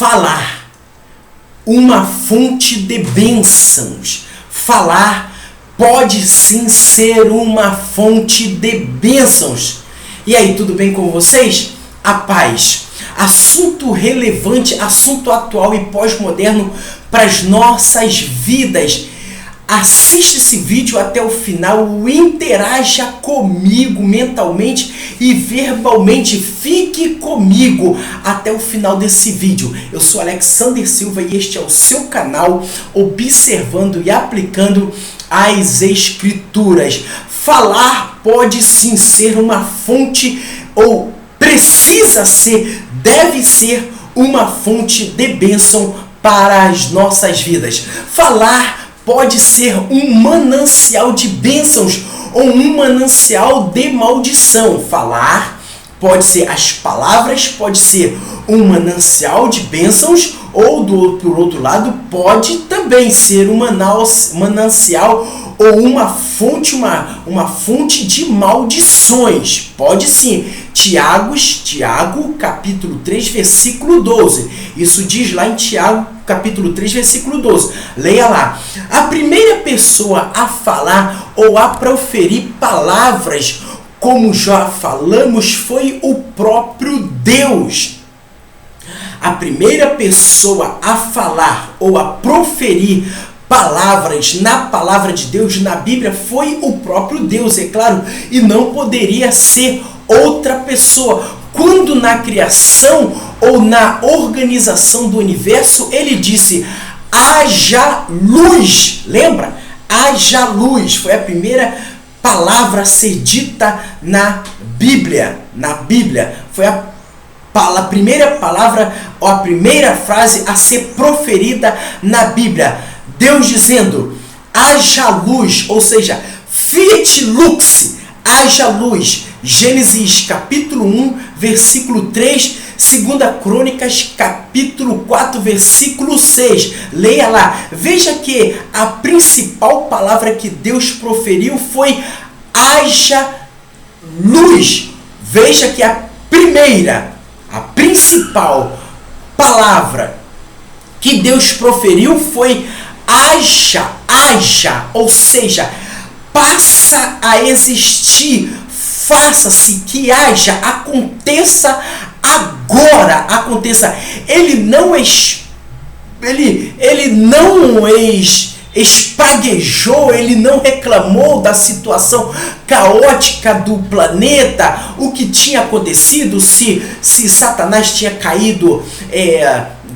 Falar, uma fonte de bênçãos. Falar pode sim ser uma fonte de bênçãos. E aí, tudo bem com vocês? A paz. Assunto relevante, assunto atual e pós-moderno para as nossas vidas. Assiste esse vídeo até o final, interaja comigo mentalmente e verbalmente. Fique comigo até o final desse vídeo. Eu sou Alexander Silva e este é o seu canal Observando e Aplicando as Escrituras. Falar pode sim ser uma fonte, ou precisa ser, deve ser uma fonte de bênção para as nossas vidas. Falar pode ser um manancial de bênçãos ou um manancial de maldição. Falar pode ser as palavras, pode ser um manancial de bênçãos, ou por outro lado pode também ser um manancial ou uma fonte de maldições. Pode sim. Tiago, capítulo 3, versículo 12. Isso diz lá em Tiago, capítulo 3, versículo 12. Leia lá. A primeira pessoa a falar ou a proferir palavras, como já falamos, foi o próprio Deus. A primeira pessoa a falar ou a proferir palavras na palavra de Deus, na Bíblia, foi o próprio Deus, é claro, e não poderia ser outra pessoa. Quando na criação ou na organização do universo, ele disse: haja luz. Lembra? Haja luz. Foi a primeira palavra a ser dita na Bíblia. Foi a primeira palavra, ou a primeira frase a ser proferida na Bíblia. Deus dizendo: haja luz, ou seja, fiat lux, haja luz. Gênesis capítulo 1, versículo 3, 2 Crônicas capítulo 4, versículo 6. Leia lá. Veja que a principal palavra que Deus proferiu foi haja luz. Veja que a principal palavra que Deus proferiu foi haja, ou seja, passa a existir, faça-se, que haja, aconteça agora, aconteça. Ele não espaguejou, ele não reclamou da situação caótica do planeta, o que tinha acontecido, se Satanás tinha caído,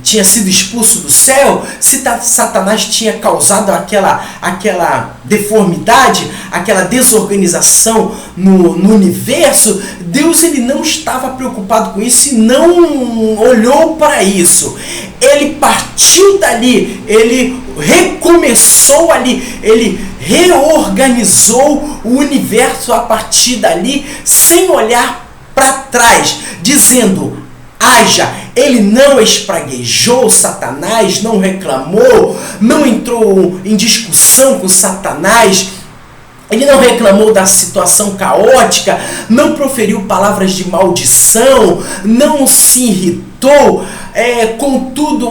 tinha sido expulso do céu, se Satanás tinha causado aquela deformidade, aquela desorganização no universo. Deus, ele não estava preocupado com isso e não olhou para isso. Ele partiu dali, ele recomeçou ali, ele reorganizou o universo a partir dali, sem olhar para trás, dizendo: haja. Ele não espraguejou Satanás, não reclamou, não entrou em discussão com Satanás, ele não reclamou da situação caótica, não proferiu palavras de maldição, não se irritou, contudo,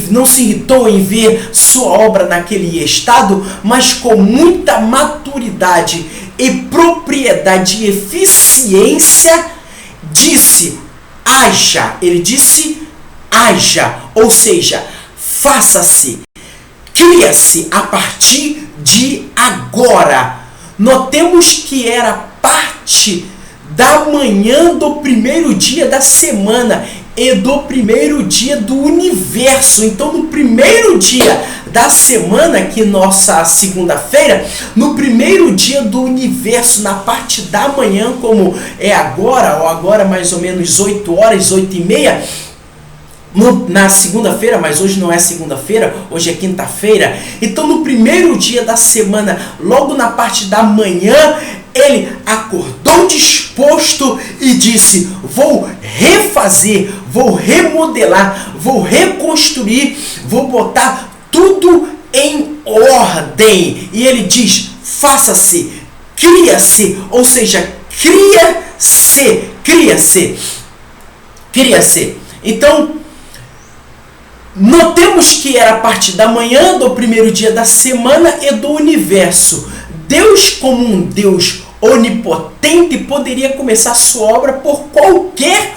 não se irritou em ver sua obra naquele estado, mas com muita maturidade e propriedade e eficiência disse: haja. Ele disse: haja, ou seja, faça-se, cria-se a partir de agora. Notemos que era parte da manhã do primeiro dia da semana e do primeiro dia do universo. Então, no primeiro dia da semana, que nossa segunda-feira, no primeiro dia do universo, na parte da manhã, como é agora, ou agora mais ou menos 8 horas, 8h30, na segunda-feira, mas hoje não é segunda-feira, hoje é quinta-feira. Então, no primeiro dia da semana, logo na parte da manhã, ele acordou disposto e disse: vou refazer, vou remodelar, vou reconstruir, vou botar tudo em ordem. E ele diz: faça-se, cria-se, ou seja, cria-se. Então, Notemos que era a partir da manhã do primeiro dia da semana e do universo. Deus, como um Deus onipotente, poderia começar sua obra por qualquer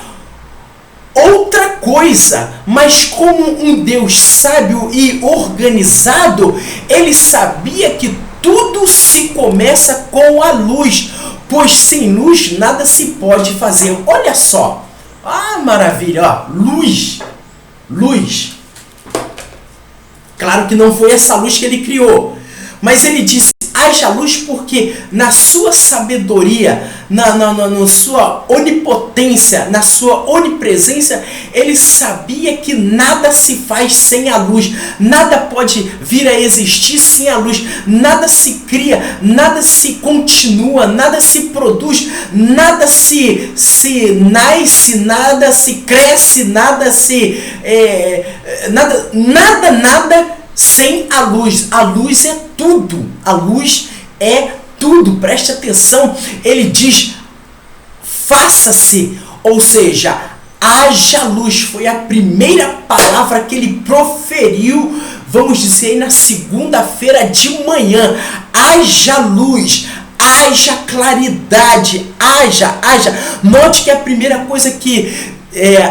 outra coisa, mas como um Deus sábio e organizado, ele sabia que tudo se começa com a luz, pois sem luz nada se pode fazer. Olha só, maravilha, ó, luz. Claro que não foi essa luz que ele criou, mas ele disse: haja luz, porque na sua sabedoria, na sua onipotência, na sua onipresença, ele sabia que nada se faz sem a luz, nada pode vir a existir sem a luz, nada se cria, nada se continua, nada se produz, nada se nasce, nada se cresce, nada se... nada sem a luz. A luz é tudo. A luz é tudo. Preste atenção. Ele diz: faça-se. Ou seja, haja luz. Foi a primeira palavra que ele proferiu, vamos dizer, na segunda-feira de manhã. Haja luz. Haja claridade. Haja. Note que a primeira coisa que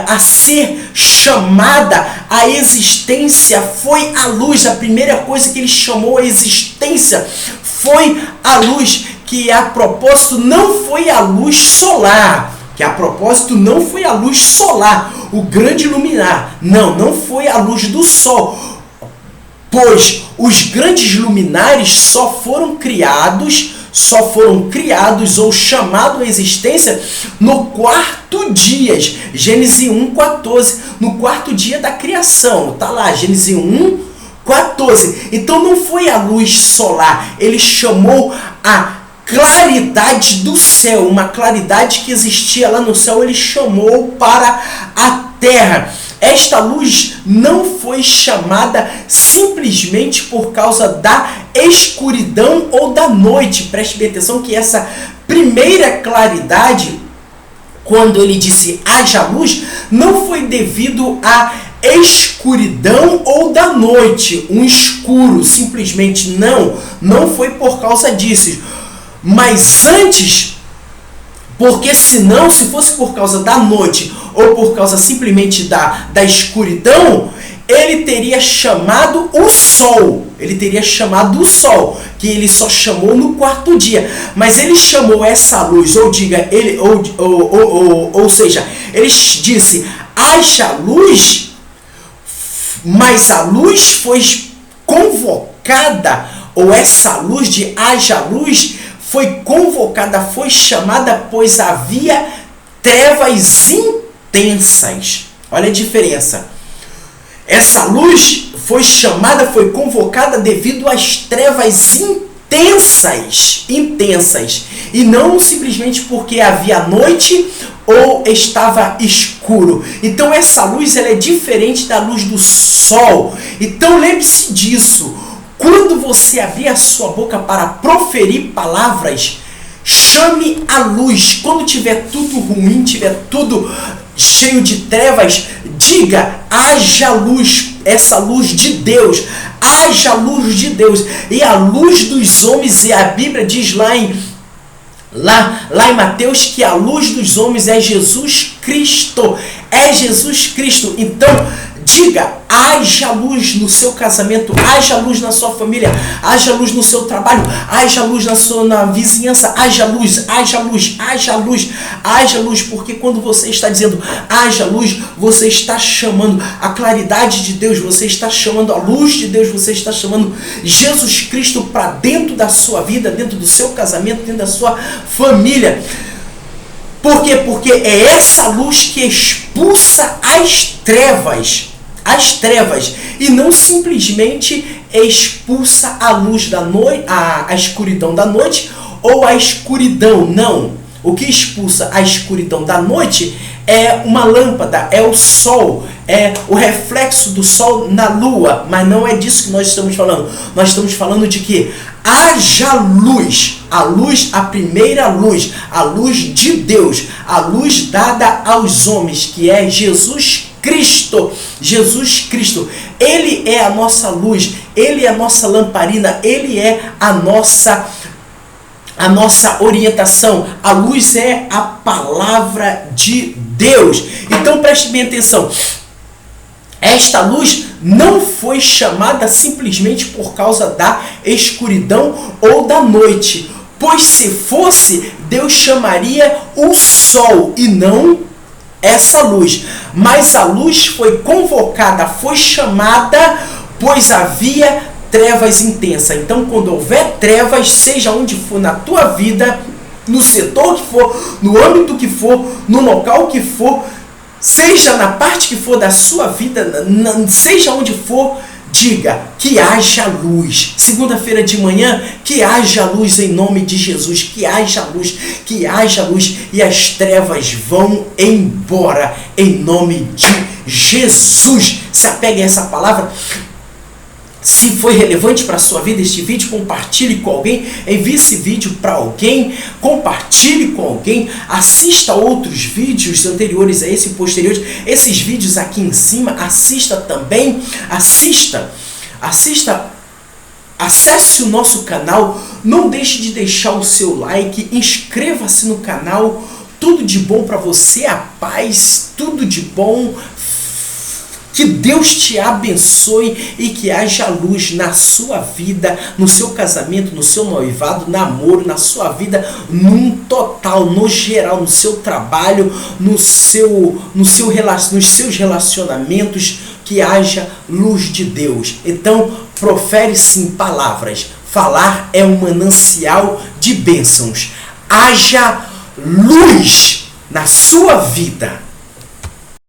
a ser chamada à existência foi a luz. A primeira coisa que ele chamou à existência foi a luz, que a propósito não foi a luz solar, o grande luminar, não foi a luz do sol, pois os grandes luminares só foram criados ou chamados à existência no quarto dia. Gênesis 1:14, no quarto dia da criação. Está lá, Gênesis 1:14. Então não foi a luz solar, ele chamou a claridade do céu, uma claridade que existia lá no céu, ele chamou para a terra. Esta luz não foi chamada simplesmente por causa da escuridão ou da noite. Preste bem atenção que essa primeira claridade, quando ele disse haja luz, não foi devido à escuridão ou da noite, um escuro, simplesmente não foi por causa disso. Mas antes, porque senão, se fosse por causa da noite ou por causa simplesmente da escuridão, ele teria chamado o sol. Que ele só chamou no quarto dia. Mas ele chamou essa luz, ou seja, ele disse haja luz, mas a luz foi convocada, ou essa luz de haja luz foi convocada, foi chamada, pois havia trevas intensas. Olha a diferença. Essa luz foi chamada, foi convocada devido às trevas intensas. E não simplesmente porque havia noite ou estava escuro. Então essa luz, ela é diferente da luz do sol. Então lembre-se disso. Quando você abrir a sua boca para proferir palavras, chame a luz. Quando tiver tudo ruim, tiver tudo cheio de trevas, diga haja luz, essa luz de Deus, haja luz de Deus. E a luz dos homens, e a Bíblia diz lá em Mateus que a luz dos homens é Jesus Cristo. Então diga, haja luz no seu casamento, haja luz na sua família, haja luz no seu trabalho, haja luz na vizinhança, haja luz, porque quando você está dizendo haja luz, você está chamando a claridade de Deus, você está chamando a luz de Deus, você está chamando Jesus Cristo para dentro da sua vida, dentro do seu casamento, dentro da sua família. Por quê? Porque é essa luz que expulsa as trevas, e não simplesmente expulsa a luz da noite, a escuridão da noite, ou a escuridão, não. O que expulsa a escuridão da noite é uma lâmpada, é o sol, é o reflexo do sol na lua, mas não é disso que nós estamos falando. Nós estamos falando de que haja luz, a primeira luz, a luz de Deus, a luz dada aos homens, que é Jesus Cristo. Jesus Cristo. Ele é a nossa luz, Ele é a nossa lamparina, Ele é a nossa orientação. A luz é a palavra de Deus. Então preste bem atenção. Esta luz não foi chamada simplesmente por causa da escuridão ou da noite, pois se fosse, Deus chamaria o sol e não essa luz. Mas a luz foi convocada, foi chamada, pois havia trevas intensas. Então, quando houver trevas, seja onde for na tua vida, no setor que for, no âmbito que for, no local que for, seja na parte que for da sua vida, seja onde for, diga que haja luz. Segunda-feira de manhã, que haja luz em nome de Jesus, que haja luz e as trevas vão embora em nome de Jesus. Se apegue a essa palavra. Se foi relevante para a sua vida este vídeo, compartilhe com alguém, envie esse vídeo para alguém, compartilhe com alguém, assista outros vídeos anteriores a esse, posteriores, esses vídeos aqui em cima, assista também, acesse o nosso canal, não deixe de deixar o seu like, inscreva-se no canal, tudo de bom para você, a paz, tudo de bom. Que Deus te abençoe e que haja luz na sua vida, no seu casamento, no seu noivado, namoro, na sua vida, num total, no geral, no seu trabalho, nos seus relacionamentos, que haja luz de Deus. Então, profere sim palavras. Falar é um manancial de bênçãos. Haja luz na sua vida.